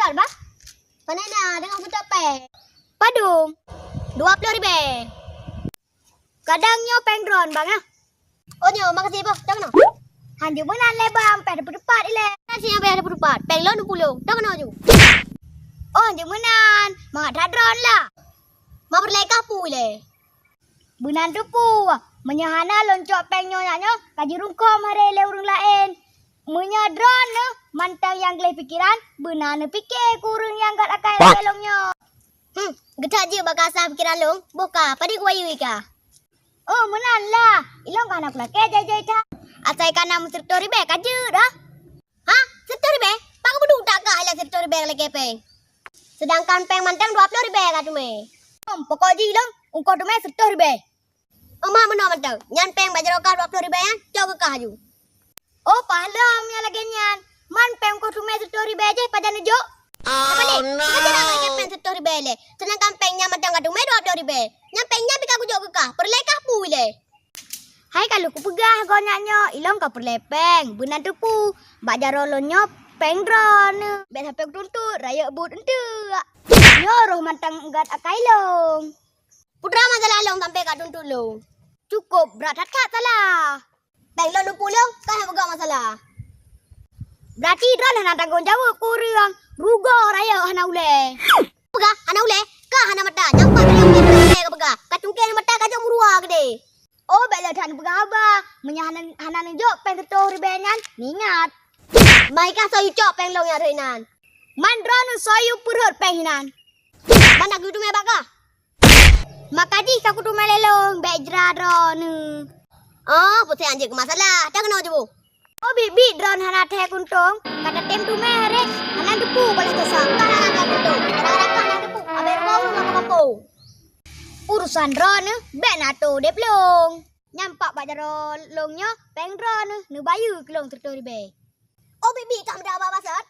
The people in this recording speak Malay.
drone ba? Panai na dengan buta peng. Padung. 20,000. Kadangnya peng drone bang ya. Oh nyo, makasih boh. Dah kena. Hanju benan le bang, peng 24 ile. Nasi yang peng 24, peng lo 20. Dah kena ju. Oh hanju benan, mak dah drone lah. Mak berlekah pu ile. Benan tu pu. Menyahana loncok peng nyonya kaji rungkom hari le urung lain. Munya drone ne mantang yang gelai pikiran, benar fikir kurang yang gat akai pelongnya. Getak je bakasa pikiran long, boka padi ku ayu ika. Oh, menan lah. Ilong kana pula ke jai ta. Asai kana sertori be kaje dah. Ha? Sertori be? Pak bedu tak ka ala sertori be lagi peng. Sedangkan peng mantang 20,000 ka tu me. Pokok ji long, ungko tu me sertori be. Oma mana mantang? Nyan peng bajaro ka 20,000 ya? Coba ka haju. Oh, pahamnya lagi nyan. Man peng ko tu me sertori be je padan jo. Apa ni? Kita jangan lagi peng sertori be le. Sedangkan pengnya mantang ka tu me 20,000. Nyan pengnya bika ku jo ka. Perlekah pu le. Hai kalau ku pegah gonyanyo, ilong ka perlepeng. Benan tu pu. Bak jarolonyo peng drone. Bet HP tuntut raya but ente. Nyo roh mantang gat akai long. Putra masalah long sampai ka tuntut long. Cukup berat kat salah. Peng lo 20 kan apa gak masalah. Berarti drone hana tanggung jawab kurang. Rugo raya hana ule. Pegah hana ule? Ka hana mata. Nyampak raya ule ka pegah. Ka cungkir mata ka jom murua gede. Oh, baiklah tan pegah ba. Hana njo peng ketor benyan. Ningat. Mai ka soyu cok peng long ya reinan. Man drone soyu purut peng hinan. Mana kudu me baka? Makadi ka kudu melelong bejra drone. Oh, putih anjing masalah. Dah kena je bu. Oh, bibi drone hana teh kuntung. Kata tem tu me hari. Hana depu boleh kesam. Kan hana teh kuntung. Kadang-kadang kan hana depu. Aber bau ngapa kapo. Urusan drone be nato deplong. Nyampak bajaro longnya peng drone nu bayu kelong tertori be. Oh, bibi tak ada apa-apa sat.